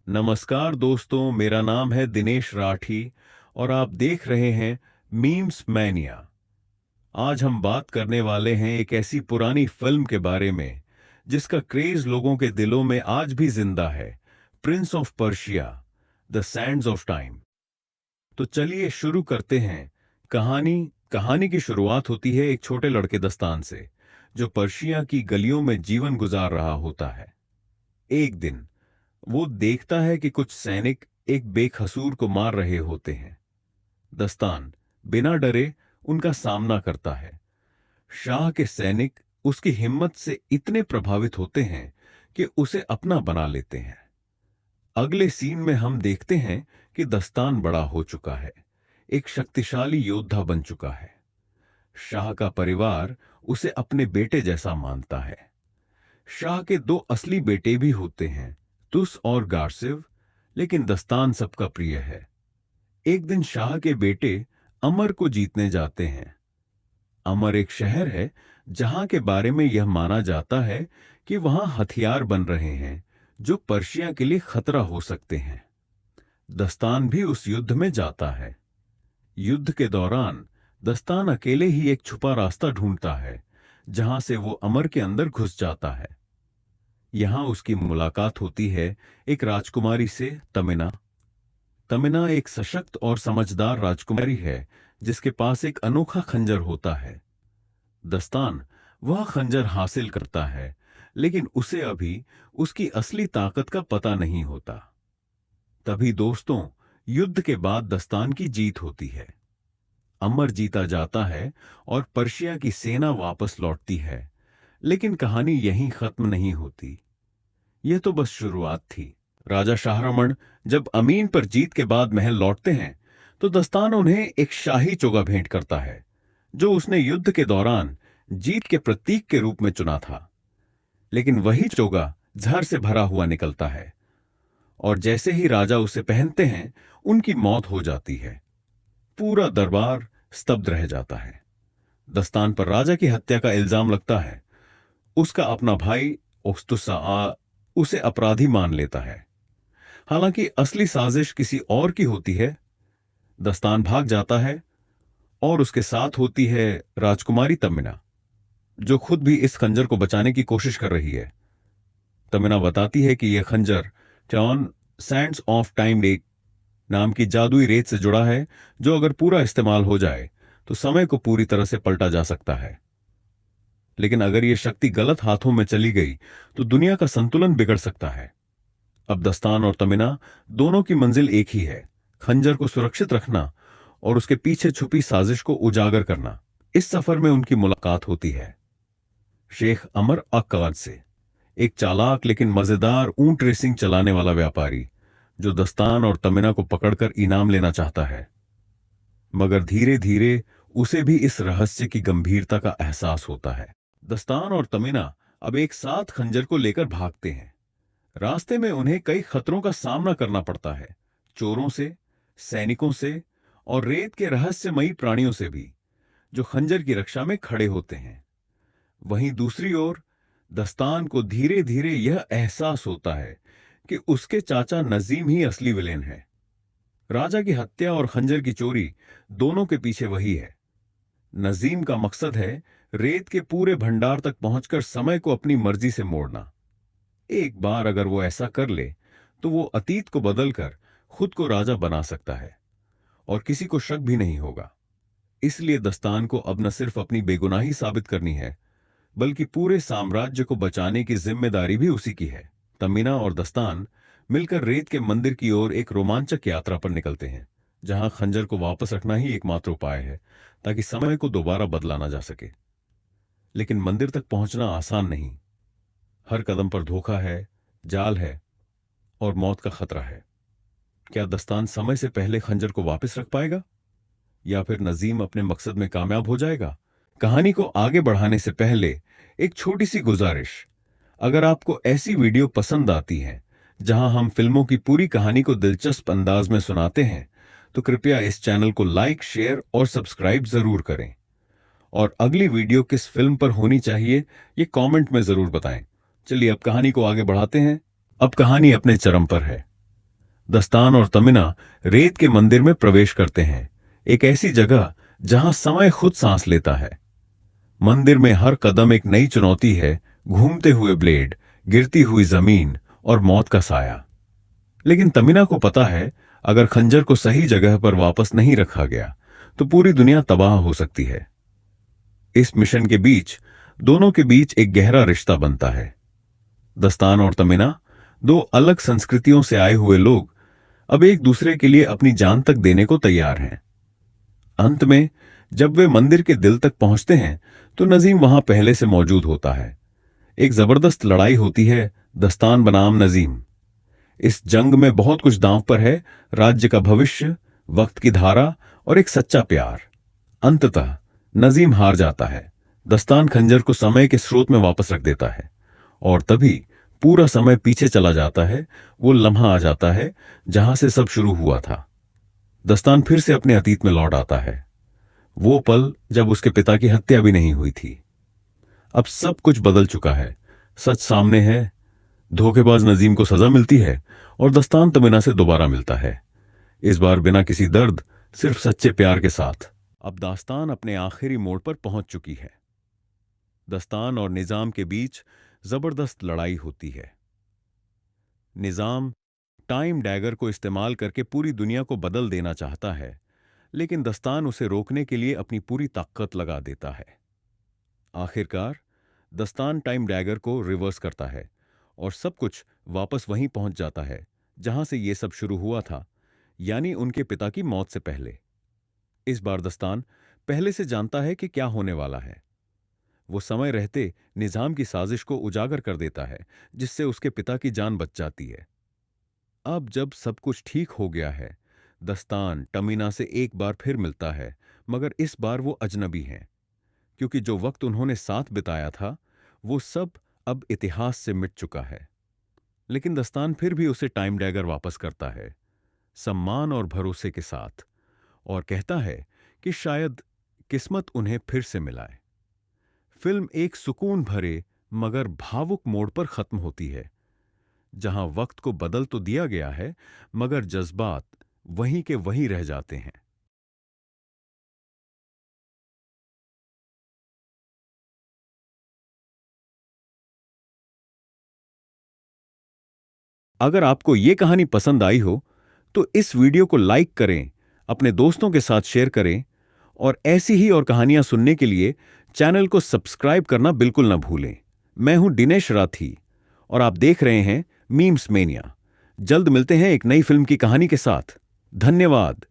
नमस्कार दोस्तों, मेरा नाम है दिनेश राठी और आप देख रहे हैं मीम्स मैनिया। आज हम बात करने वाले हैं एक ऐसी पुरानी फिल्म के बारे में जिसका क्रेज लोगों के दिलों में आज भी जिंदा है। Prince of Persia, the Sands of time. तो चलिए शुरू करते हैं। कहानी कहानी की शुरुआत होती है एक छोटे लड़के दस्तान से, जो पर्शिया की गलियों में जीवन गुजार रहा होता है। एक दिन वो देखता है कि कुछ सैनिक एक बेकसूर को मार रहे होते हैं। दस्तान बिना डरे उनका सामना करता है। शाह के सैनिक उसकी हिम्मत से इतने प्रभावित होते हैं कि उसे अपना बना लेते हैं। अगले सीन में हम देखते हैं कि दस्तान बड़ा हो चुका है, एक शक्तिशाली योद्धा बन चुका है। शाह का परिवार उसे अपने बेटे जैसा मानता है। शाह के दो असली बेटे भी होते हैं, तुस और गारसिव, लेकिन दस्तान सबका प्रिय है। एक दिन शाह के बेटे अमर को जीतने जाते हैं। अमर एक शहर है जहां के बारे में यह माना जाता है कि वहां हथियार बन रहे हैं जो पर्शिया के लिए खतरा हो सकते हैं। दस्तान भी उस युद्ध में जाता है। युद्ध के दौरान दस्तान अकेले ही एक छुपा रास्ता ढूंढता है जहां से वो अमर के अंदर घुस जाता है। यहां उसकी मुलाकात होती है एक राजकुमारी से, तमिना। तमिना एक सशक्त और समझदार राजकुमारी है जिसके पास एक अनोखा खंजर होता है। दस्तान वह खंजर हासिल करता है, लेकिन उसे अभी उसकी असली ताकत का पता नहीं होता। तभी दोस्तों, युद्ध के बाद दस्तान की जीत होती है। अमर जीता जाता है और पर्शिया की सेना वापस लौटती है। लेकिन कहानी यहीं खत्म नहीं होती। यह तो बस शुरुआत थी। राजा शाहरमण जब अमीन पर जीत के बाद महल लौटते हैं तो दस्तान उन्हें एक शाही चोगा भेंट करता है जो उसने युद्ध के दौरान जीत के प्रतीक के रूप में चुना था। लेकिन वही चोगा जहर से भरा हुआ निकलता है और जैसे ही राजा उसे पहनते हैं उनकी मौत हो जाती है। पूरा दरबार स्तब्ध रह जाता है। दस्तान पर राजा की हत्या का इल्जाम लगता है। उसका अपना भाई ओस्तुसा उसे अपराधी मान लेता है, हालांकि असली साजिश किसी और की होती है। दस्तान भाग जाता है और उसके साथ होती है राजकुमारी तमिना, जो खुद भी इस खंजर को बचाने की कोशिश कर रही है। तमिना बताती है कि यह खंजर टॉन सैंड्स ऑफ टाइम लेक नाम की जादुई रेत से जुड़ा है, जो अगर पूरा इस्तेमाल हो जाए तो समय को पूरी तरह से पलटा जा सकता है। लेकिन अगर यह शक्ति गलत हाथों में चली गई तो दुनिया का संतुलन बिगड़ सकता है। अब दस्तान और तमिना दोनों की मंजिल एक ही है, खंजर को सुरक्षित रखना और उसके पीछे छुपी साजिश को उजागर करना। इस सफर में उनकी मुलाकात होती है शेख अमर अक्काद से, एक चालाक लेकिन मजेदार ऊंट रेसिंग चलाने वाला व्यापारी जो दस्तान और तमिना को पकड़कर इनाम लेना चाहता है। मगर धीरे धीरे उसे भी इस रहस्य की गंभीरता का एहसास होता है। दस्तान और तमिना अब एक साथ खंजर को लेकर भागते हैं। रास्ते में उन्हें कई खतरों का सामना करना पड़ता है, चोरों से, सैनिकों से और रेत के रहस्यमयी प्राणियों से भी, जो खंजर की रक्षा में खड़े होते हैं। वहीं दूसरी ओर दस्तान को धीरे धीरे यह एहसास होता है कि उसके चाचा नजीम ही असली विलेन है। राजा की हत्या और खंजर की चोरी दोनों के पीछे वही है। नजीम का मकसद है रेत के पूरे भंडार तक पहुंचकर समय को अपनी मर्जी से मोड़ना। एक बार अगर वो ऐसा कर ले तो वो अतीत को बदलकर खुद को राजा बना सकता है और किसी को शक भी नहीं होगा। इसलिए दस्तान को अब न सिर्फ अपनी बेगुनाही साबित करनी है, बल्कि पूरे साम्राज्य को बचाने की जिम्मेदारी भी उसी की है। तमीना और दस्तान मिलकर रेत के मंदिर की ओर एक रोमांचक यात्रा पर निकलते हैं, जहां खंजर को वापस रखना ही एकमात्र उपाय है ताकि समय को दोबारा बदला ना जा सके। लेकिन मंदिर तक पहुंचना आसान नहीं। हर कदम पर धोखा है, जाल है और मौत का खतरा है। क्या दस्तान समय से पहले खंजर को वापस रख पाएगा या फिर नजीम अपने मकसद में कामयाब हो जाएगा? कहानी को आगे बढ़ाने से पहले एक छोटी सी गुजारिश। अगर आपको ऐसी वीडियो पसंद आती हैं जहां हम फिल्मों की पूरी कहानी को दिलचस्प अंदाज में सुनाते हैं, तो कृपया इस चैनल को लाइक, शेयर और सब्सक्राइब जरूर करें। और अगली वीडियो किस फिल्म पर होनी चाहिए ये कमेंट में जरूर बताएं। चलिए अब कहानी को आगे बढ़ाते हैं। अब कहानी अपने चरम पर है। दस्तान और तमिना रेत के मंदिर में प्रवेश करते हैं, एक ऐसी जगह जहां समय खुद सांस लेता है। मंदिर में हर कदम एक नई चुनौती है, घूमते हुए ब्लेड, गिरती हुई जमीन और मौत का साया। लेकिन तमिना को पता है, अगर खंजर को सही जगह पर वापस नहीं रखा गया तो पूरी दुनिया तबाह हो सकती है। इस मिशन के बीच दोनों के बीच एक गहरा रिश्ता बनता है। दस्तान और तमिना, दो अलग संस्कृतियों से आए हुए लोग, अब एक दूसरे के लिए अपनी जान तक देने को तैयार हैं। अंत में जब वे मंदिर के दिल तक पहुंचते हैं तो नजीम वहां पहले से मौजूद होता है। एक जबरदस्त लड़ाई होती है, दस्तान बनाम नजीम। इस जंग में बहुत कुछ दांव पर है, राज्य का भविष्य, वक्त की धारा और एक सच्चा प्यार। अंततः नजीम हार जाता है। दस्तान खंजर को समय के स्रोत में वापस रख देता है और तभी पूरा समय पीछे चला जाता है। वो लम्हा आ जाता है जहां से सब शुरू हुआ था। दस्तान फिर से अपने अतीत में लौट आता है, वो पल जब उसके पिता की हत्या भी नहीं हुई थी। अब सब कुछ बदल चुका है, सच सामने है। धोखेबाज नजीम को सजा मिलती है और दस्तान तमन्ना से दोबारा मिलता है, इस बार बिना किसी दर्द, सिर्फ सच्चे प्यार के साथ। अब दास्तान अपने आखिरी मोड़ पर पहुंच चुकी है। दस्तान और निजाम के बीच जबरदस्त लड़ाई होती है। निजाम टाइम डैगर को इस्तेमाल करके पूरी दुनिया को बदल देना चाहता है, लेकिन दस्तान उसे रोकने के लिए अपनी पूरी ताकत लगा देता है। आखिरकार दस्तान टाइम डैगर को रिवर्स करता है और सब कुछ वापस वहीं पहुंच जाता है जहां से ये सब शुरू हुआ था, यानी उनके पिता की मौत से पहले। इस बार दस्तान पहले से जानता है कि क्या होने वाला है। वो समय रहते निजाम की साजिश को उजागर कर देता है, जिससे उसके पिता की जान बच जाती है। अब जब सब कुछ ठीक हो गया है, दस्तान तमीना से एक बार फिर मिलता है, मगर इस बार वो अजनबी हैं, क्योंकि जो वक्त उन्होंने साथ बिताया था वो सब अब इतिहास से मिट चुका है। लेकिन दस्तान फिर भी उसे टाइम डैगर वापस करता है, सम्मान और भरोसे के साथ, और कहता है कि शायद किस्मत उन्हें फिर से मिलाए। फिल्म एक सुकून भरे मगर भावुक मोड़ पर खत्म होती है, जहां वक्त को बदल तो दिया गया है मगर जज्बात वहीं के वहीं रह जाते हैं। अगर आपको ये कहानी पसंद आई हो तो इस वीडियो को लाइक करें, अपने दोस्तों के साथ शेयर करें और ऐसी ही और कहानियां सुनने के लिए चैनल को सब्सक्राइब करना बिल्कुल ना भूलें। मैं हूं दिनेश राठी और आप देख रहे हैं मीम्स मेनिया। जल्द मिलते हैं एक नई फिल्म की कहानी के साथ। धन्यवाद।